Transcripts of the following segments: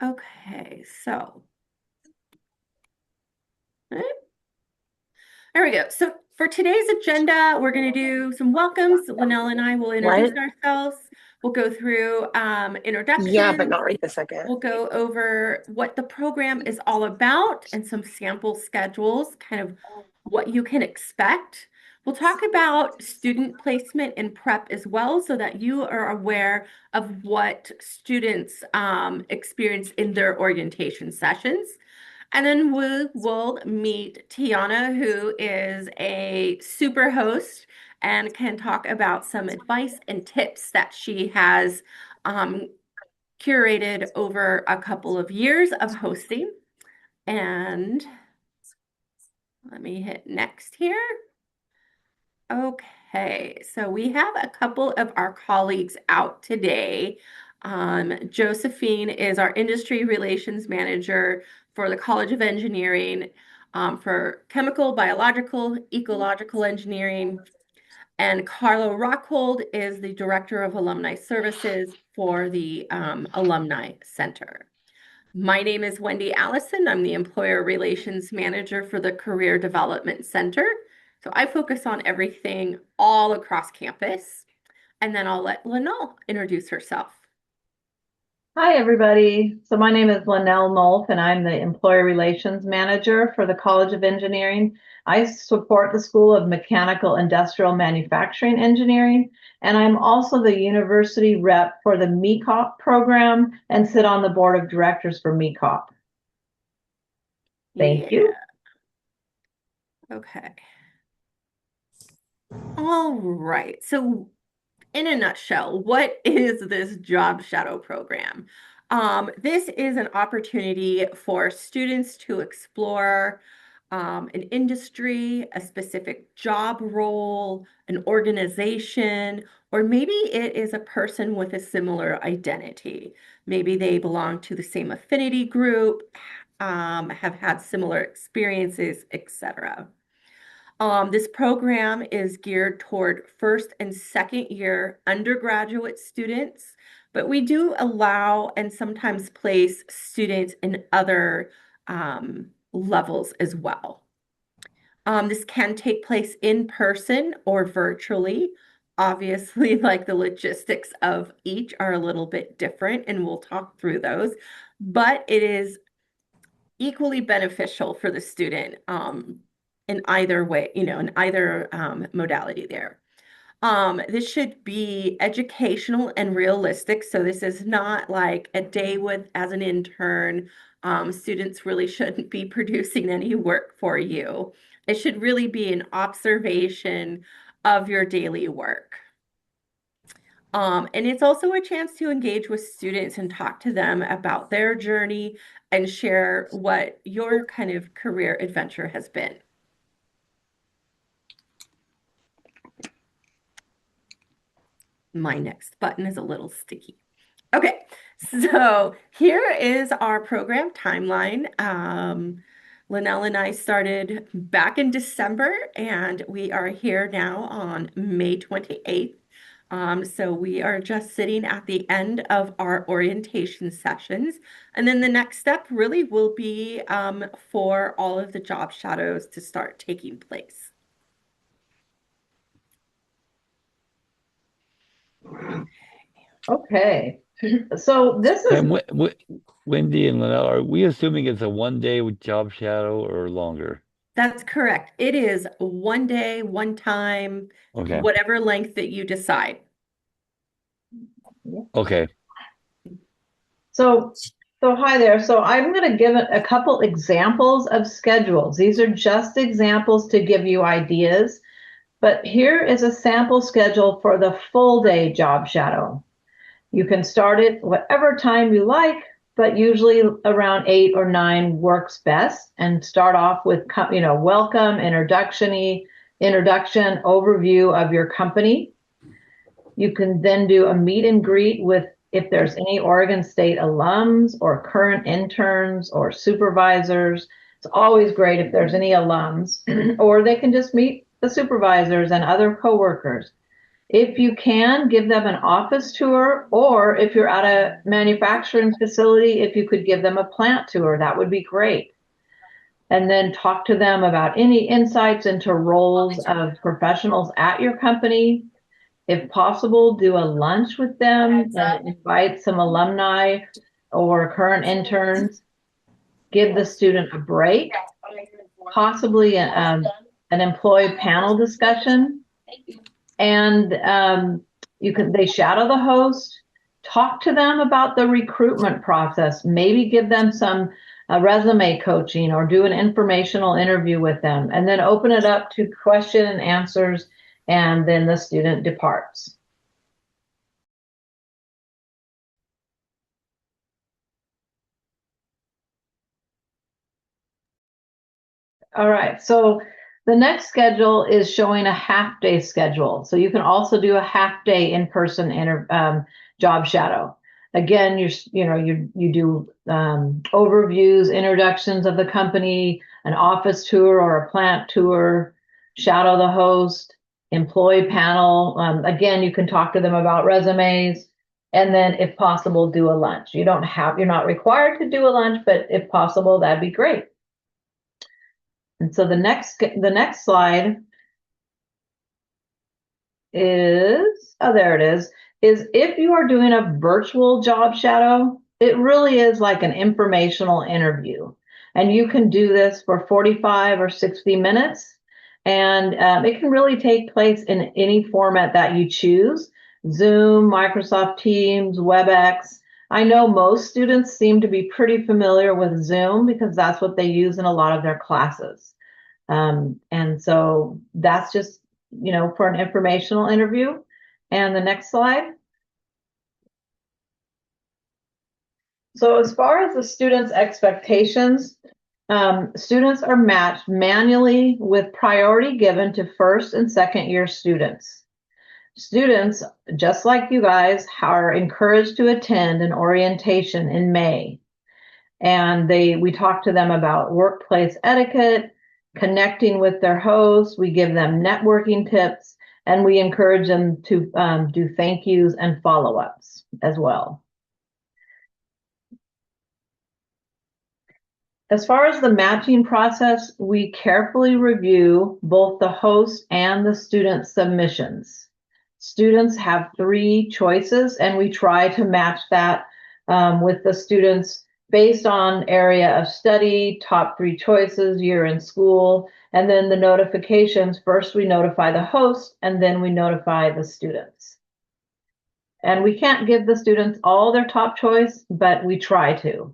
Okay, so right, there we go. So for today's agenda, we're going to do some welcomes. Linnell and I will introduce What? ourselves. We'll go through Yeah, but introductions. not right this second. We'll go over what the program is all about and some sample schedules, kind of what you can expect. We'll talk about student placement and prep as well, so that you are aware of what students experience in their orientation sessions. And then we will meet Tiana, who is a super host and can talk about some advice and tips that she has um, curated over a couple of years of hosting. And let me hit next here. Okay, so we have a couple of our colleagues out today. Josephine is our industry relations manager for the College of Engineering for chemical, biological, ecological engineering. And Carlo Rockhold is the director of alumni services for the Alumni Center. My name is Wendy Allison. I'm the Employer Relations Manager for the Career Development Center. So I focus on everything all across campus. And then I'll let Linnell introduce herself. Hi, everybody. So my name is Linnell Nolf, and I'm the Employer Relations Manager for the College of Engineering. I support the School of Mechanical Industrial Manufacturing Engineering, and I'm also the university rep for the MECOP program and sit on the board of directors for MECOP. Thank you. Yeah, okay. All right. So in a nutshell, what is this job shadow program? This is an opportunity for students to explore an industry, a specific job role, an organization, or maybe it is a person with a similar identity. Maybe they belong to the same affinity group, have had similar experiences, etc. This program is geared toward first and second year undergraduate students, but we do allow and sometimes place students in other levels as well. This can take place in person or virtually. Obviously, like the logistics of each are a little bit different, and we'll talk through those, but it is equally beneficial for the student in either way, in either modality there. This should be educational and realistic. So this is not like a day with as an intern. Students really shouldn't be producing any work for you. It should really be an observation of your daily work. And it's also a chance to engage with students and talk to them about their journey and share what your kind of career adventure has been. My next button is a little sticky. Okay, so here is our program timeline. Linnell and I started back in December, and we are here now on May 28th. So we are just sitting at the end of our orientation sessions. And then the next step really will be for all of the job shadows to start taking place. Okay. So this is And Wendy and Linnell, are we assuming it's a 1 day with job shadow or longer? That's correct. It is one day, one time, Okay. whatever length that you decide. Okay. so so hi there. So I'm going to give a couple examples of schedules. These are just examples to give you ideas, but here is a sample schedule for the full day job shadow. You can start it whatever time you like, but usually around 8 or 9 works best. And start off with, welcome, introduction, overview of your company. You can then do a meet and greet with if there's any Oregon State alums or current interns or supervisors. It's always great if there's any alums, or they can just meet the supervisors and other coworkers. If you can, give them an office tour, or if you're at a manufacturing facility, if you could give them a plant tour, that would be great. And then talk to them about any insights into roles of professionals at your company. If possible, do a lunch with them and invite some alumni or current interns. Give the student a break, possibly an employee panel discussion. And they shadow the host, talk to them about the recruitment process, maybe give them some resume coaching or do an informational interview with them, and then open it up to question and answers, and then the student departs. All right, so the next schedule is showing a half-day schedule. So you can also do a half-day in-person job shadow. Again, you do overviews, introductions of the company, an office tour or a plant tour, shadow the host, employee panel. Again, you can talk to them about resumes, and then if possible, do a lunch. You're not required to do a lunch, but if possible, that'd be great. And so the next slide is, oh, there it is if you are doing a virtual job shadow, it really is like an informational interview. And you can do this for 45 or 60 minutes. And it can really take place in any format that you choose: Zoom, Microsoft Teams, WebEx. I know most students seem to be pretty familiar with Zoom because that's what they use in a lot of their classes. And so that's just, for an informational interview. And the next slide. So as far as the students' expectations, students are matched manually with priority given to first and second year students. Students, just like you guys, are encouraged to attend an orientation in May. And we talk to them about workplace etiquette, connecting with their hosts. We give them networking tips, and we encourage them to do thank yous and follow-ups as well. As far as the matching process, we carefully review both the host and the student submissions. Students have 3 choices, and we try to match that with the students based on area of study, top 3 choices, year in school, and then the notifications. First, we notify the host, and then we notify the students. And we can't give the students all their top choice, but we try to.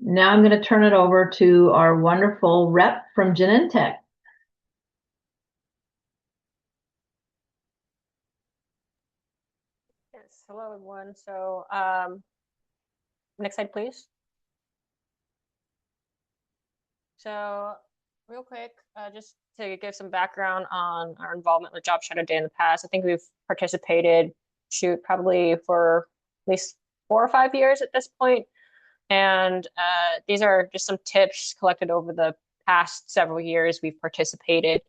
Now I'm going to turn it over to our wonderful rep from Genentech. Yes, hello everyone. So next slide, please. So real quick, just to give some background on our involvement with Job Shadow Day in the past. I think we've participated, probably for at least 4 or 5 years at this point. And these are just some tips collected over the past several years we've participated.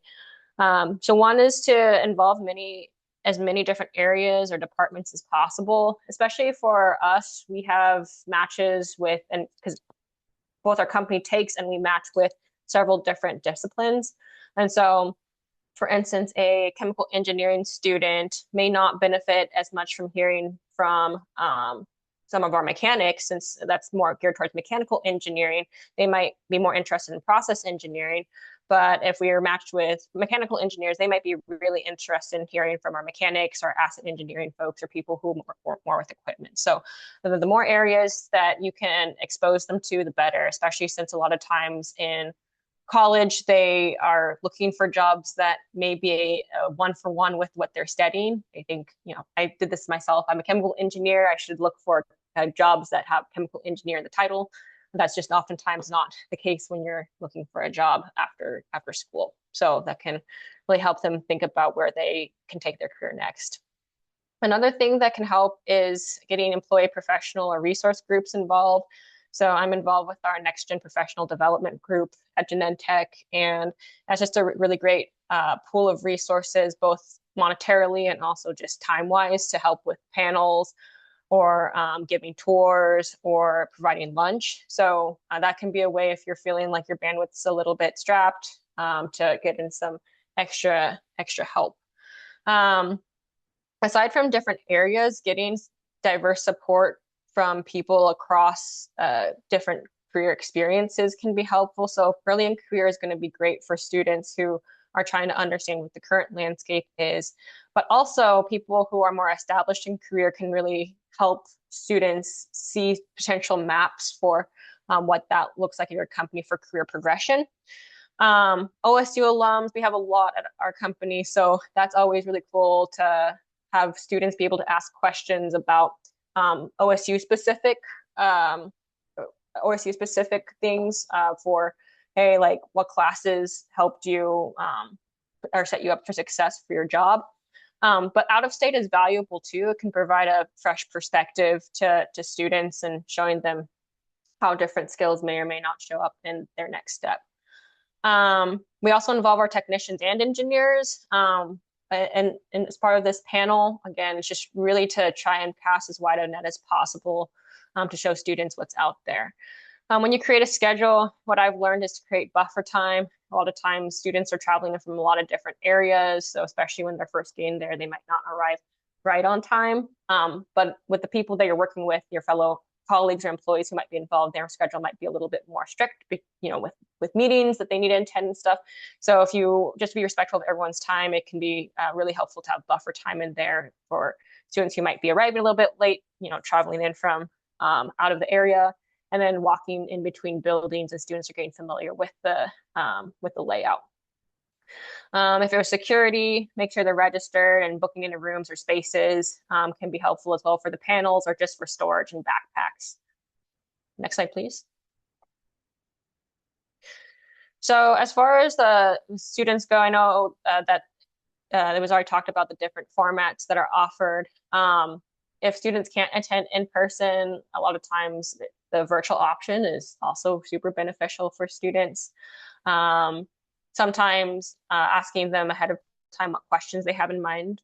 So one is to involve as many different areas or departments as possible. Especially for us, we have matches with, and because both our company takes and we match with several different disciplines. And so, for instance, a chemical engineering student may not benefit as much from hearing from some of our mechanics, since that's more geared towards mechanical engineering. They might be more interested in process engineering. But if we are matched with mechanical engineers, they might be really interested in hearing from our mechanics or asset engineering folks or people who work more with equipment. So the more areas that you can expose them to, the better, especially since a lot of times in college, they are looking for jobs that may be a one-for-one with what they're studying. I think, I did this myself. I'm a chemical engineer. I should look for jobs that have chemical engineer in the title. That's just oftentimes not the case when you're looking for a job after school. So that can really help them think about where they can take their career next. Another thing that can help is getting employee professional or resource groups involved. So I'm involved with our Next Gen Professional Development Group at Genentech, and that's just a really great pool of resources, both monetarily and also just time-wise to help with panels or giving tours or providing lunch. So that can be a way if you're feeling like your bandwidth's a little bit strapped to get in some extra help. Aside from different areas, getting diverse support from people across different career experiences can be helpful. So early in career is going to be great for students who are trying to understand what the current landscape is, but also people who are more established in career can really help students see potential maps for what that looks like at your company for career progression. OSU alums, we have a lot at our company, so that's always really cool to have students be able to ask questions about OSU specific things for, hey, like what classes helped you or set you up for success for your job. But out of state is valuable too. It can provide a fresh perspective to students and showing them how different skills may or may not show up in their next step. We also involve our technicians and engineers. And as part of this panel, again, it's just really to try and cast as wide a net as possible to show students what's out there. When you create a schedule, what I've learned is to create buffer time. A lot of times students are traveling from a lot of different areas, so especially when they're first getting there, they might not arrive right on time. But with the people that you're working with, your fellow colleagues or employees who might be involved, their schedule might be a little bit more strict, with meetings that they need to attend and stuff. So if you just be respectful of everyone's time, it can be really helpful to have buffer time in there for students who might be arriving a little bit late, traveling in from out of the area, and then walking in between buildings as students are getting familiar with the layout. If there's security, make sure they're registered, and booking into rooms or spaces can be helpful as well for the panels or just for storage and backpacks. Next slide, please. So as far as the students go, I know that it was already talked about the different formats that are offered. If students can't attend in person, a lot of times the virtual option is also super beneficial for students. Sometimes asking them ahead of time what questions they have in mind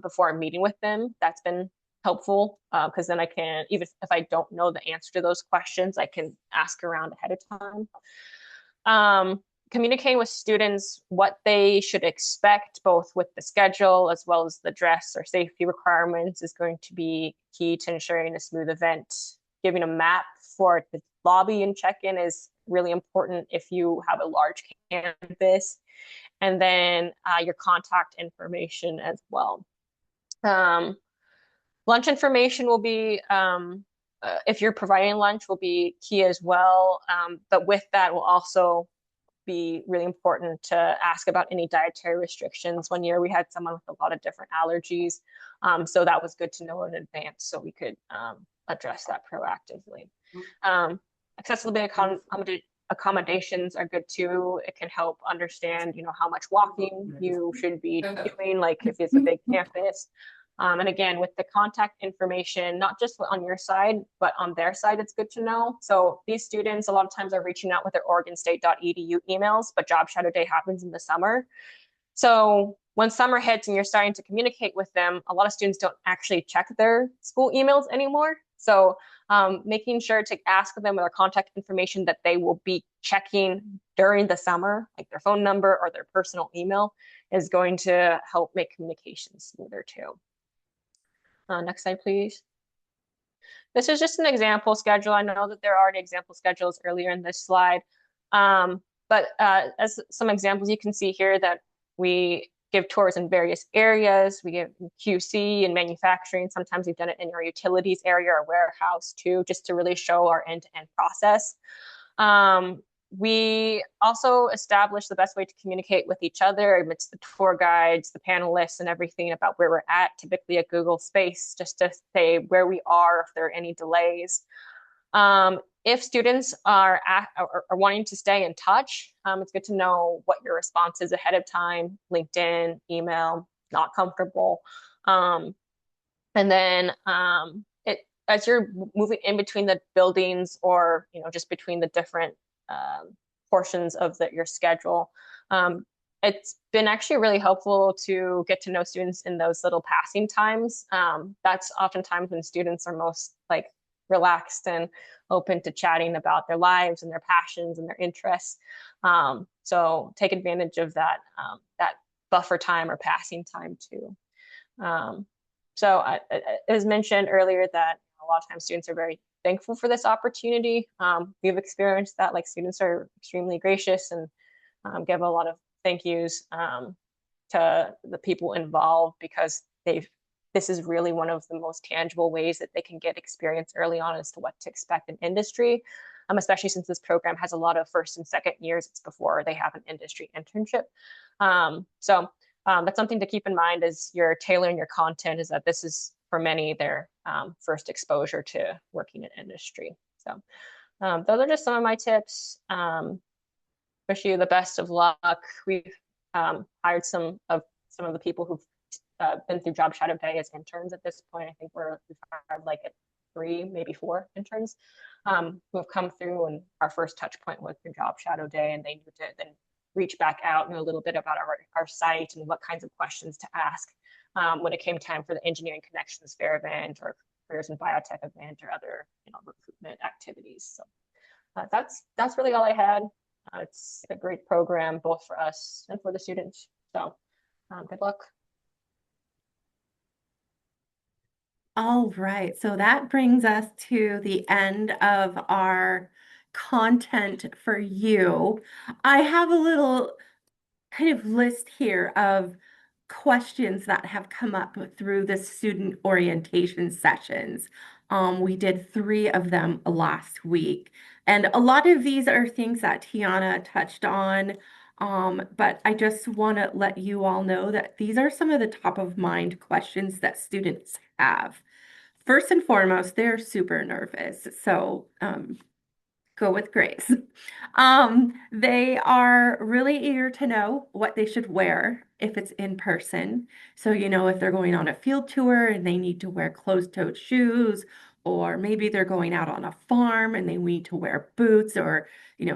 before meeting with them, that's been helpful because then I can, even if I don't know the answer to those questions, I can ask around ahead of time. Communicating with students what they should expect, both with the schedule as well as the dress or safety requirements, is going to be key to ensuring a smooth event. Giving a map for the lobby and check-in is really important if you have a large campus. And then your contact information as well. Lunch information will be, if you're providing lunch, will be key as well. But with that will also be really important to ask about any dietary restrictions. One year we had someone with a lot of different allergies. So that was good to know in advance so we could address that proactively. Accessibility accommodations are good too. It can help understand, how much walking you should be doing, like if it's a big campus. And again, with the contact information, not just on your side, but on their side, it's good to know. So these students, a lot of times are reaching out with their OregonState.edu emails, but Job Shadow Day happens in the summer. So when summer hits and you're starting to communicate with them, a lot of students don't actually check their school emails anymore. So making sure to ask them their contact information that they will be checking during the summer, like their phone number or their personal email, is going to help make communication smoother too. Next slide, please. This is just an example schedule. I know that there are already example schedules earlier in this slide, but as some examples, you can see here that we give tours in various areas. We give QC and manufacturing. Sometimes we've done it in our utilities area or warehouse too, just to really show our end-to-end process. We also establish the best way to communicate with each other amidst the tour guides, the panelists, and everything about where we're at, typically a Google Space, just to say where we are, if there are any delays. If students are wanting to stay in touch, it's good to know what your response is ahead of time, LinkedIn, email, not comfortable. And then as you're moving in between the buildings or, just between the different portions of your schedule, it's been actually really helpful to get to know students in those little passing times. That's oftentimes when students are most like relaxed and open to chatting about their lives and their passions and their interests. So take advantage of that buffer time or passing time too. Um, as mentioned earlier, that a lot of times students are very thankful for this opportunity. We've experienced that, like students are extremely gracious and give a lot of thank yous to the people involved because this is really one of the most tangible ways that they can get experience early on as to what to expect in industry, especially since this program has a lot of first and second years. It's before they have an industry internship. That's something to keep in mind as you're tailoring your content, is that this is for many their first exposure to working in industry. So those are just some of my tips. Wish you the best of luck. We've hired some of the people who've been through Job Shadow Day as interns at this point. I think we've hired like 3, maybe 4 interns who have come through, and our first touch point was through Job Shadow Day, and they need to then reach back out, know a little bit about our site and what kinds of questions to ask when it came time for the Engineering Connections Fair event or Careers in Biotech event or other recruitment activities. So that's really all I had. It's a great program both for us and for the students. So good luck. All right, so that brings us to the end of our content for you. I have a little kind of list here of questions that have come up through the student orientation sessions. We did 3 of them last week, and a lot of these are things that Tiana touched on. But I just want to let you all know that these are some of the top of mind questions that students have. First and foremost, they're super nervous, so go with grace. They are really eager to know what they should wear if it's in person. So, if they're going on a field tour and they need to wear closed-toed shoes, or maybe they're going out on a farm and they need to wear boots or,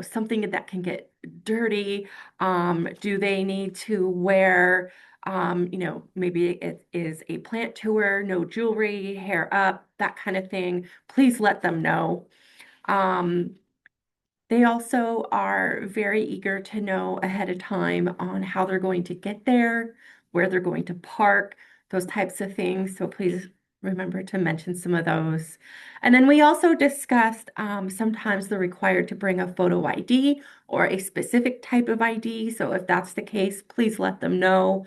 something that can get dirty. Do they need to wear, maybe it is a plant tour, no jewelry, hair up, that kind of thing. Please let them know. They also are very eager to know ahead of time on how they're going to get there, where they're going to park, those types of things. So please remember to mention some of those. And then we also discussed sometimes they're required to bring a photo ID or a specific type of ID. So if that's the case, please let them know.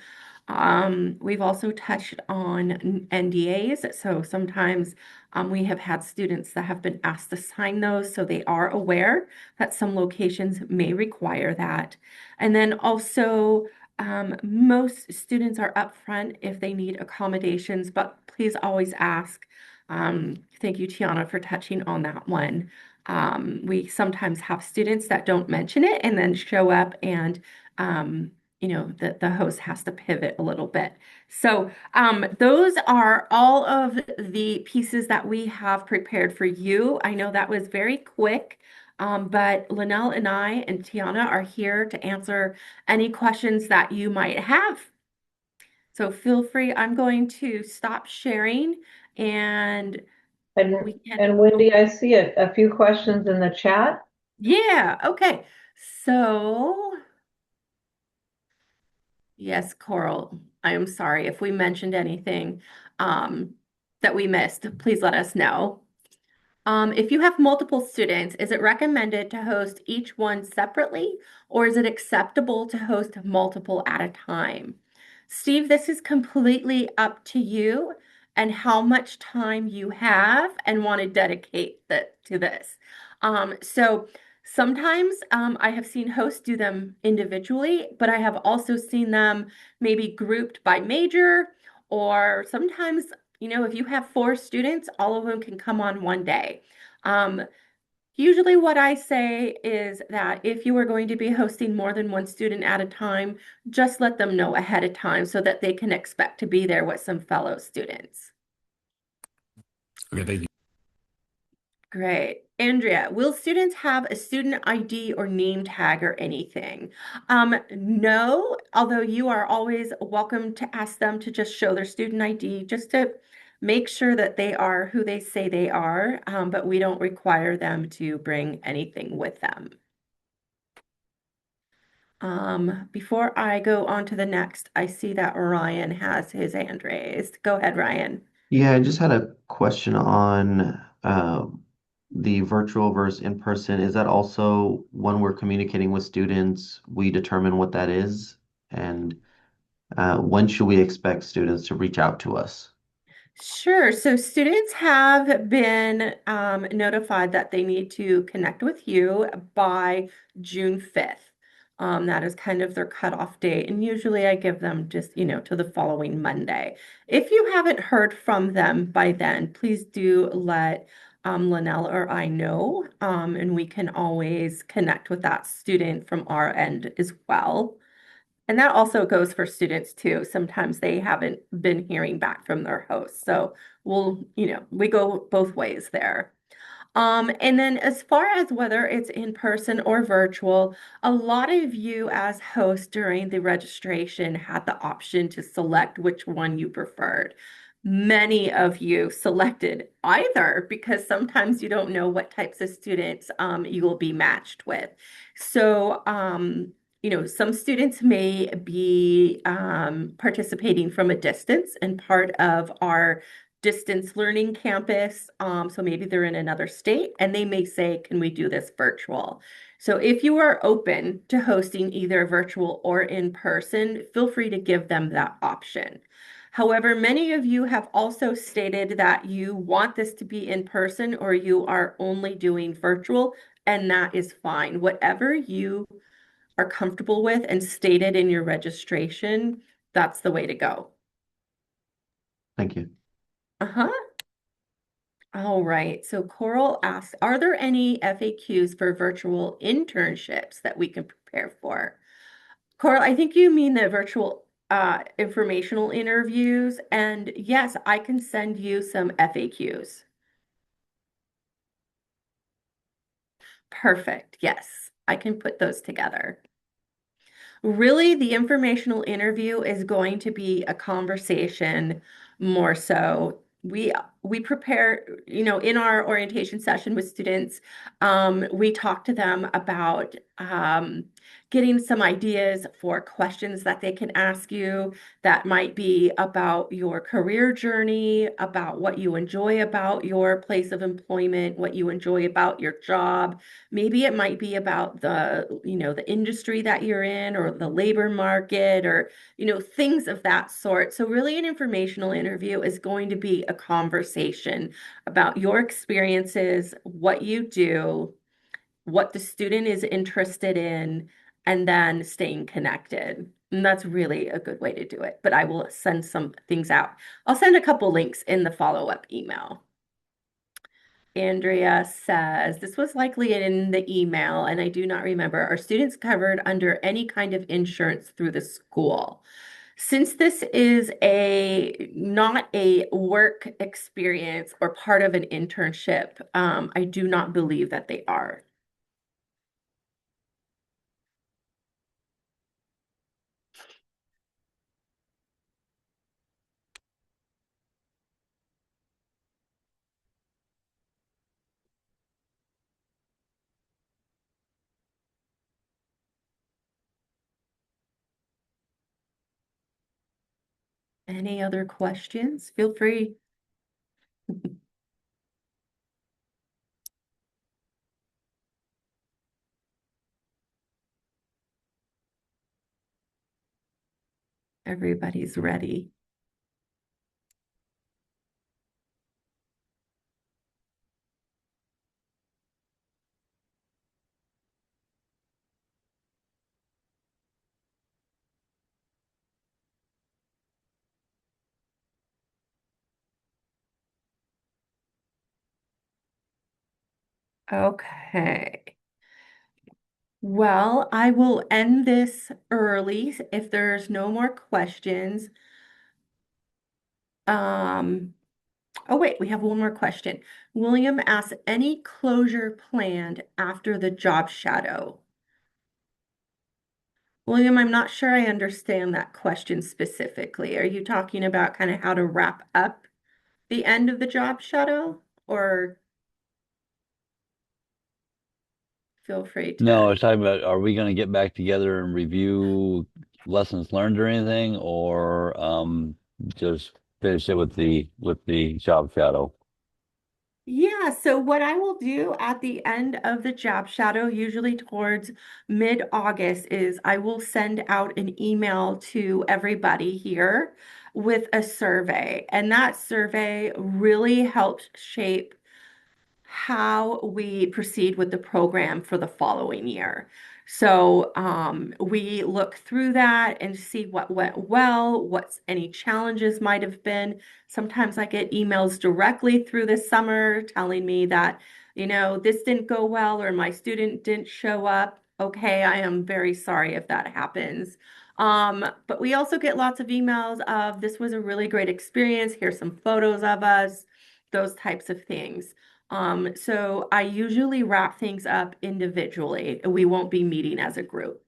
We've also touched on NDAs. So sometimes we have had students that have been asked to sign those, so they are aware that some locations may require that. And then also, most students are upfront if they need accommodations, but please always ask. Thank you, Tiana, for touching on that one. We sometimes have students that don't mention it and then show up and the host has to pivot a little bit. So those are all of the pieces that we have prepared for you. I know that was very quick, but Linnell and I and Tiana are here to answer any questions that you might have. So feel free. I'm going to stop sharing and we can. And Wendy, I see a few questions in the chat. Yeah, okay. So yes, Coral, I am sorry if we mentioned anything that we missed. Please let us know. If you have multiple students, is it recommended to host each one separately, or is it acceptable to host multiple at a time? Steve, this is completely up to you and how much time you have and want to dedicate to this. So sometimes I have seen hosts do them individually, but I have also seen them maybe grouped by major, or sometimes, if you have 4 students, all of them can come on one day. Usually what I say is that if you are going to be hosting more than 1 student at a time, just let them know ahead of time so that they can expect to be there with some fellow students. Okay, thank you. Great. Andrea, will students have a student ID or name tag or anything? No, although you are always welcome to ask them to just show their student ID just to make sure that they are who they say they are, but we don't require them to bring anything with them. Before I go on to the next, I see that Ryan has his hand raised. Go ahead, Ryan. Yeah, I just had a question on the virtual versus in person. Is that also when we're communicating with students, we determine what that is? And when should we expect students to reach out to us? Sure. So students have been notified that they need to connect with you by June 5th. That is kind of their cutoff date. And usually I give them just, to the following Monday. If you haven't heard from them by then, please do let Linnell or I know, and we can always connect with that student from our end as well. And that also goes for students too. Sometimes they haven't been hearing back from their hosts. So we go both ways there. And then as far as whether it's in person or virtual, a lot of you as hosts during the registration had the option to select which one you preferred. Many of you selected either because sometimes you don't know what types of students you will be matched with. So, some students may be participating from a distance and part of our distance learning campus. So maybe they're in another state and they may say, can we do this virtual? So if you are open to hosting either virtual or in person, feel free to give them that option. However, many of you have also stated that you want this to be in person or you are only doing virtual, and that is fine. Whatever you are comfortable with and stated in your registration, that's the way to go. Thank you. Uh-huh. All right. So Coral asks, are there any FAQs for virtual internships that we can prepare for? Coral, I think you mean the virtual informational interviews. And yes, I can send you some FAQs. Perfect. Yes, I can put those together. Really, the informational interview is going to be a conversation more so. We prepare, in our orientation session with students, we talk to them about getting some ideas for questions that they can ask you that might be about your career journey, about what you enjoy about your place of employment, what you enjoy about your job. Maybe it might be about the industry that you're in or the labor market or, things of that sort. So really an informational interview is going to be a conversation about your experiences, what you do, what the student is interested in, and then staying connected. And that's really a good way to do it. But I will send some things out. I'll send a couple links in the follow-up email. Andrea says, this was likely in the email, and I do not remember. Are students covered under any kind of insurance through the school? Since this is not a work experience or part of an internship, I do not believe that they are. Any other questions? Feel free. Everybody's ready. Okay. Well, I will end this early if there's no more questions. Um, Oh, wait, we have one more question. William asks, any closure planned after the job shadow? William, I'm not sure I understand that question specifically. Are you talking about kind of how to wrap up the end of the job shadow? Or feel free No, to. it's talking about, are we going to get back together and review lessons learned or anything, or just finish it with the job shadow? Yeah, so what I will do at the end of the job shadow, usually towards mid-August, is I will send out an email to everybody here with a survey. And that survey really helps shape how we proceed with the program for the following year. So we look through that and see what went well, what's any challenges might have been. Sometimes I get emails directly through the summer telling me that, this didn't go well or my student didn't show up. Okay, I am very sorry if that happens. But we also get lots of emails of this was a really great experience. Here's some photos of us, those types of things. So I usually wrap things up individually. We won't be meeting as a group.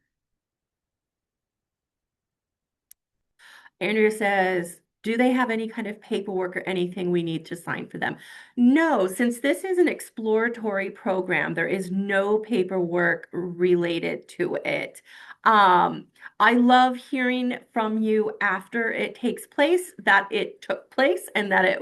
Andrea says, do they have any kind of paperwork or anything we need to sign for them? No, since this is an exploratory program, there is no paperwork related to it. I love hearing from you after it takes place, that it took place and that it,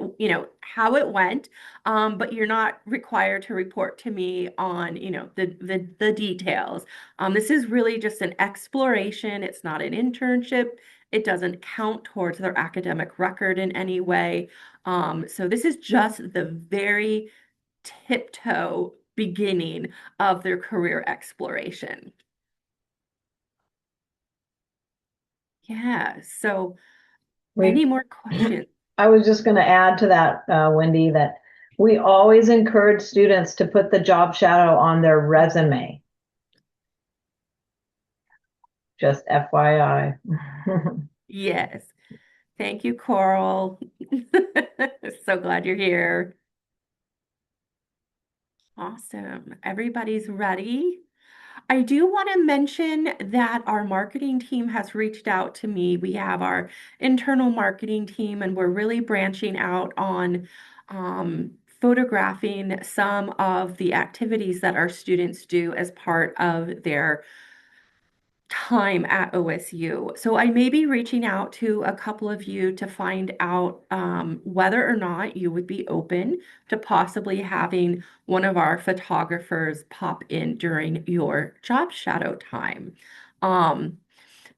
how it went. But you're not required to report to me on, the details. This is really just an exploration. It's not an internship. It doesn't count towards their academic record in any way. So this is just the very tiptoe beginning of their career exploration. Yeah, so We, any more questions? I was just going to add to that, Wendy, that we always encourage students to put the job shadow on their resume. Just FYI. Yes. Thank you, Coral. So glad you're here. Awesome. Everybody's ready. I do want to mention that our marketing team has reached out to me. We have our internal marketing team, and we're really branching out on photographing some of the activities that our students do as part of their time at OSU. So I may be reaching out to a couple of you to find out whether or not you would be open to possibly having one of our photographers pop in during your job shadow time. Um,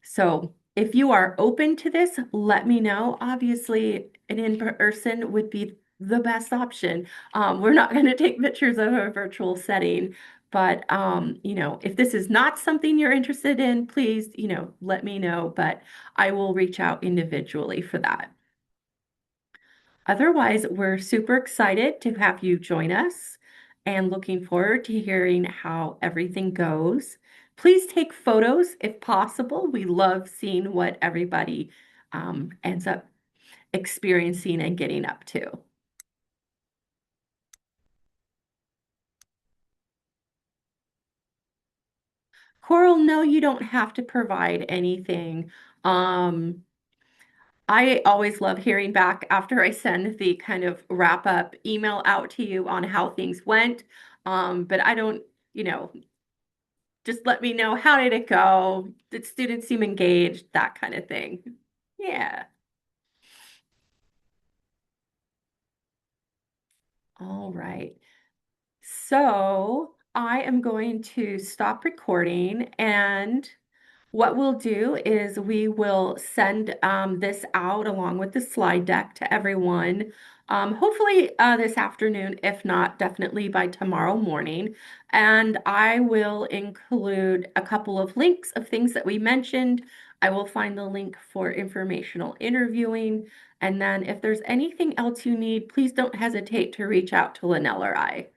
so if you are open to this, let me know. Obviously, an in-person would be the best option. We're not going to take pictures of a virtual setting, but if this is not something you're interested in, please, let me know, but I will reach out individually for that. Otherwise, we're super excited to have you join us and looking forward to hearing how everything goes. Please take photos if possible. We love seeing what everybody ends up experiencing and getting up to. Coral, no, you don't have to provide anything. Um, I always love hearing back after I send the kind of wrap up email out to you on how things went. But I don't, just let me know, how did it go? Did students seem engaged? That kind of thing. Yeah. All right. So I am going to stop recording, and what we'll do is we will send this out along with the slide deck to everyone, hopefully this afternoon, if not, definitely by tomorrow morning. And I will include a couple of links of things that we mentioned. I will find the link for informational interviewing. And then if there's anything else you need, please don't hesitate to reach out to Lynell or I.